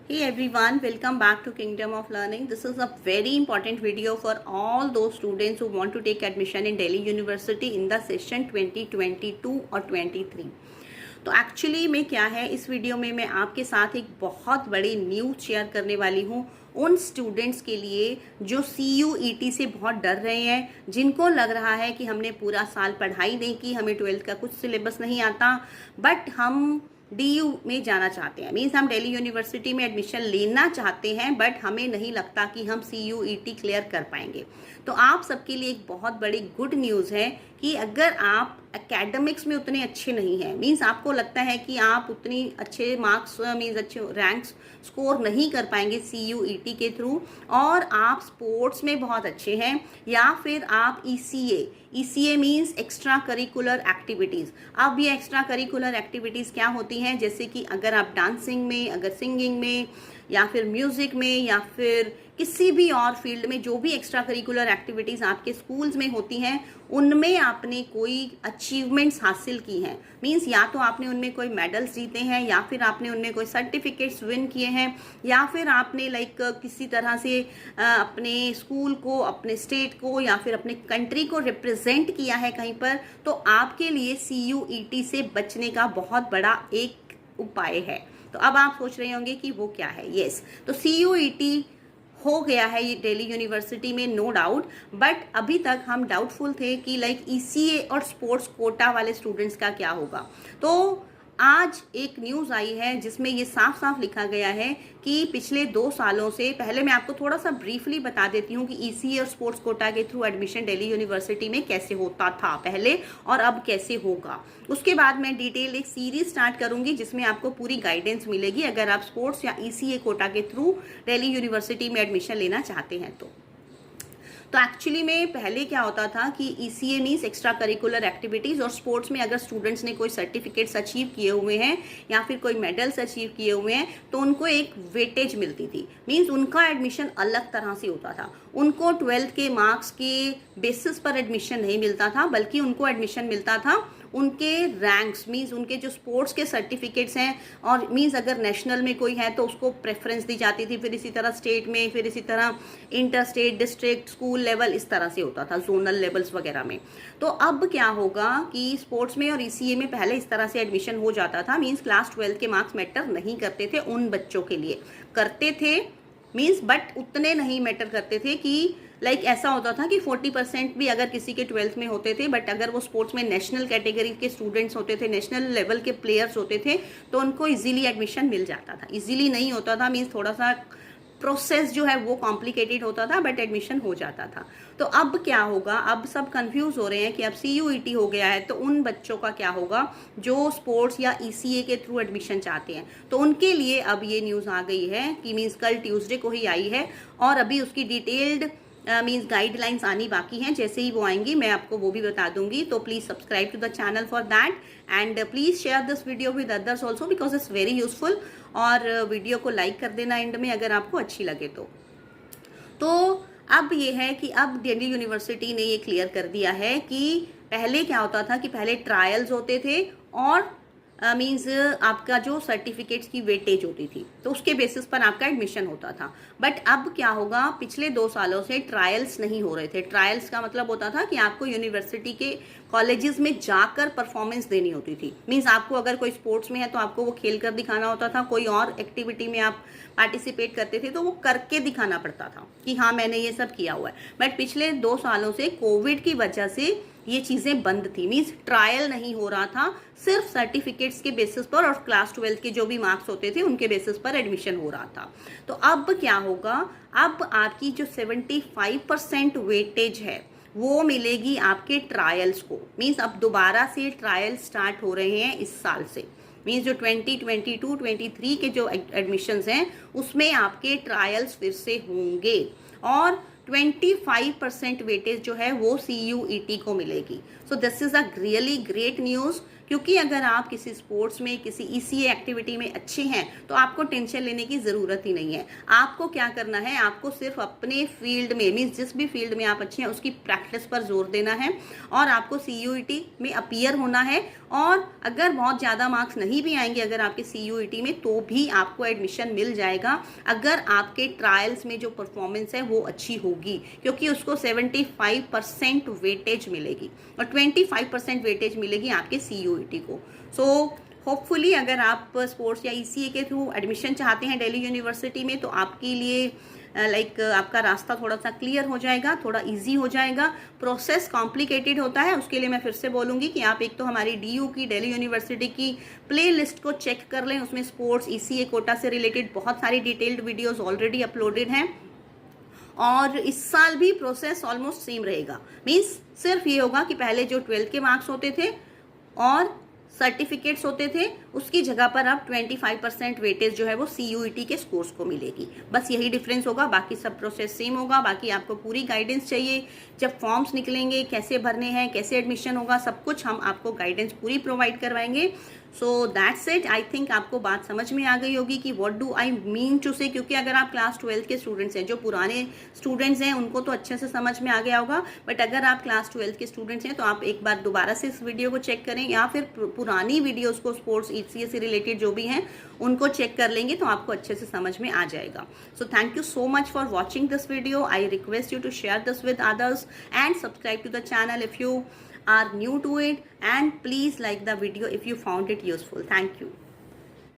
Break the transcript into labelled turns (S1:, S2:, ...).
S1: Hey everyone, welcome back to Kingdom of Learning. This is a very important video for all those students who want to take admission in Delhi University in the session 2022 और 23. तो actually में क्या है, इस video में मैं आपके साथ एक बहुत बड़ी न्यूज़ शेयर करने वाली हूँ उन स्टूडेंट्स के लिए जो CUET से बहुत डर रहे हैं, जिनको लग रहा है कि हमने पूरा साल पढ़ाई नहीं की, हमें 12th का कुछ सिलेबस नहीं आता, बट हम DU में जाना चाहते हैं, मीन्स हम दिल्ली यूनिवर्सिटी में एडमिशन लेना चाहते हैं, बट हमें नहीं लगता कि हम CUET क्लियर कर पाएंगे। तो आप सबके लिए एक बहुत बड़ी गुड न्यूज़ है कि अगर आप एकेडमिक्स में उतने अच्छे नहीं हैं, मीन्स आपको लगता है कि आप उतनी अच्छे मार्क्स मीन्स अच्छे रैंक्स स्कोर नहीं कर पाएंगे CUET के थ्रू, और आप स्पोर्ट्स में बहुत अच्छे हैं, या फिर आप ECA means extra curricular activities. अब ये एक्स्ट्रा करिकुलर एक्टिविटीज़ क्या होती हैं, जैसे कि अगर आप डांसिंग में, अगर सिंगिंग में, या फिर म्यूज़िक में, या फिर किसी भी और फील्ड में जो भी एक्स्ट्रा करिकुलर एक्टिविटीज़ आपके स्कूल्स में होती हैं, उनमें आपने कोई अचीवमेंट्स हासिल की हैं, मींस या तो आपने उनमें कोई मेडल्स जीते हैं, या फिर आपने उनमें कोई सर्टिफिकेट्स विन किए हैं, या फिर आपने किसी तरह से अपने स्कूल को, अपने स्टेट को, या फिर अपने कंट्री को रिप्रेजेंट किया है कहीं पर, तो आपके लिए CUET से बचने का बहुत बड़ा एक उपाय है। तो अब आप सोच रहे होंगे कि वो क्या है। यस, तो CUET हो गया है ये दिल्ली यूनिवर्सिटी में, नो डाउट, बट अभी तक हम डाउटफुल थे कि ECA और स्पोर्ट्स कोटा वाले स्टूडेंट्स का क्या होगा। तो आज एक न्यूज़ आई है जिसमें ये साफ साफ लिखा गया है कि पिछले 2 सालों से, पहले मैं आपको थोड़ा सा ब्रीफली बता देती हूँ कि ECA और स्पोर्ट्स कोटा के थ्रू एडमिशन दिल्ली यूनिवर्सिटी में कैसे होता था पहले और अब कैसे होगा। उसके बाद मैं डिटेल एक सीरीज स्टार्ट करूँगी जिसमें आपको पूरी गाइडेंस मिलेगी अगर आप स्पोर्ट्स या ECA कोटा के थ्रू दिल्ली यूनिवर्सिटी में एडमिशन लेना चाहते हैं। तो एक्चुअली में पहले क्या होता था कि ECA means extra curricular activities, और स्पोर्ट्स में अगर स्टूडेंट्स ने कोई सर्टिफिकेट्स अचीव किए हुए हैं या फिर कोई मेडल्स अचीव किए हुए हैं तो उनको एक वेटेज मिलती थी, मीन्स उनका एडमिशन अलग तरह से होता था। उनको 12th के मार्क्स के बेसिस पर एडमिशन नहीं मिलता था, बल्कि उनको एडमिशन मिलता था उनके रैंक्स, मीन्स उनके जो स्पोर्ट्स के सर्टिफिकेट्स हैं, और मीन्स अगर नेशनल में कोई है तो उसको प्रेफरेंस दी जाती थी, फिर इसी तरह स्टेट में, फिर इसी तरह inter state, district, school level, इस तरह से होता था, जोनल लेवल्स वगैरह में। तो अब क्या होगा कि स्पोर्ट्स में और ECA में पहले इस तरह से एडमिशन हो जाता था, मीन्स क्लास 12 के मार्क्स मैटर नहीं करते थे, उन बच्चों के लिए करते थे मीन्स, बट उतने नहीं मैटर करते थे कि ऐसा होता था कि 40% भी अगर किसी के 12th में होते थे, बट अगर वो स्पोर्ट्स में नेशनल कैटेगरी के स्टूडेंट्स होते थे, नेशनल लेवल के प्लेयर्स होते थे, तो उनको इजीली एडमिशन मिल जाता था। इजीली नहीं होता था, मीन्स थोड़ा सा प्रोसेस जो है वो कॉम्प्लिकेटेड होता था, बट एडमिशन हो जाता था। तो अब क्या होगा, अब सब कंफ्यूज हो रहे हैं कि अब CUET हो गया है तो उन बच्चों का क्या होगा जो स्पोर्ट्स या ECA के थ्रू एडमिशन चाहते हैं। तो उनके लिए अब ये न्यूज़ आ गई है कि मीन्स कल ट्यूसडे को ही आई है, और अभी उसकी डिटेल्ड मीन्स गाइडलाइंस आनी बाकी हैं। जैसे ही वो आएंगी मैं आपको वो भी बता दूंगी। तो please subscribe to the channel for that, and please share this video with others also because it's very useful, और वीडियो को लाइक कर देना एंड में अगर आपको अच्छी लगे तो अब ये है कि अब दिल्ली यूनिवर्सिटी ने ये क्लियर कर दिया है कि पहले क्या होता था कि पहले ट्रायल्स होते थे और मीन्स आपका जो सर्टिफिकेट्स की वेटेज होती थी तो उसके बेसिस पर आपका एडमिशन होता था। बट अब क्या होगा, पिछले 2 सालों से ट्रायल्स नहीं हो रहे थे। ट्रायल्स का मतलब होता था कि आपको यूनिवर्सिटी के कॉलेजेस में जाकर परफॉर्मेंस देनी होती थी, मीन्स आपको अगर कोई स्पोर्ट्स में है तो आपको वो खेल कर दिखाना होता था, कोई और एक्टिविटी में आप पार्टिसिपेट करते थे तो वो करके दिखाना पड़ता था कि हाँ मैंने ये सब किया हुआ है। बट पिछले 2 सालों से कोविड की वजह से ये चीज़ें बंद थी, मीन्स ट्रायल नहीं हो रहा था, सिर्फ सर्टिफिकेट्स के बेसिस पर और क्लास 12 के जो भी मार्क्स होते थे उनके बेसिस पर एडमिशन हो रहा था। तो अब क्या होगा, अब आपकी जो 75% वेटेज है वो मिलेगी आपके ट्रायल्स को, मीन्स अब दोबारा से ट्रायल स्टार्ट हो रहे हैं इस साल से, मीन्स जो 2022-23 के जो एडमिशन्स हैं उसमें आपके ट्रायल्स फिर से होंगे, और 25% वेटेज जो है वो CUET को मिलेगी। So this is a really great news, क्योंकि अगर आप किसी स्पोर्ट्स में, किसी ईसीए एक्टिविटी में अच्छे हैं तो आपको टेंशन लेने की ज़रूरत ही नहीं है। आपको क्या करना है, आपको सिर्फ अपने फील्ड में, मीन्स जिस भी फील्ड में आप अच्छे हैं उसकी प्रैक्टिस पर जोर देना है और आपको CUET में अपीयर होना है। और अगर बहुत ज़्यादा मार्क्स नहीं भी आएंगे अगर आपके CUET में, तो भी आपको एडमिशन मिल जाएगा अगर आपके ट्रायल्स में जो परफॉर्मेंस है वो अच्छी होगी, क्योंकि उसको 75% वेटेज मिलेगी और 25% वेटेज मिलेगी आपके CUET को। सो होपफुली अगर आप स्पोर्ट्स या ECA के थ्रू एडमिशन चाहते हैं दिल्ली यूनिवर्सिटी में, तो आपके लिए आपका रास्ता थोड़ा सा क्लियर हो जाएगा, थोड़ा इजी हो जाएगा। प्रोसेस कॉम्प्लिकेटेड होता है, उसके लिए मैं फिर से बोलूँगी कि आप एक तो हमारी DU की, दिल्ली यूनिवर्सिटी की प्ले लिस्ट को चेक कर लें। उसमें स्पोर्ट्स, ECA कोटा से रिलेटेड बहुत सारी डिटेल्ड वीडियोज़ ऑलरेडी अपलोडेड हैं और इस साल भी प्रोसेस ऑलमोस्ट सेम रहेगा। मीन्स सिर्फ ये होगा कि पहले जो 12th के मार्क्स होते थे और सर्टिफिकेट्स होते थे, उसकी जगह पर अब 25% वेटेज जो है वो CUET के स्कोर्स को मिलेगी। बस यही डिफरेंस होगा, बाकी सब प्रोसेस सेम होगा। बाकी आपको पूरी गाइडेंस चाहिए, जब फॉर्म्स निकलेंगे कैसे भरने हैं, कैसे एडमिशन होगा, सब कुछ हम आपको गाइडेंस पूरी प्रोवाइड करवाएंगे। So that's it. I think आपको बात समझ में आ गई होगी कि what do I mean to say, क्योंकि अगर आप क्लास 12th के स्टूडेंट्स हैं, जो पुराने स्टूडेंट्स हैं उनको तो अच्छे से समझ में आ गया होगा, बट अगर आप क्लास 12th के स्टूडेंट्स हैं तो आप एक बार दोबारा से इस वीडियो को चेक करें या फिर पुरानी वीडियोज़ को स्पोर्ट्स ECA से रिलेटेड जो भी हैं उनको चेक कर लेंगे तो आपको अच्छे से समझ में आ जाएगा। So thank you so much for watching this video. I request you to share this with others and subscribe to the channel if you are new to it, and please like the video if you found it useful. Thank you.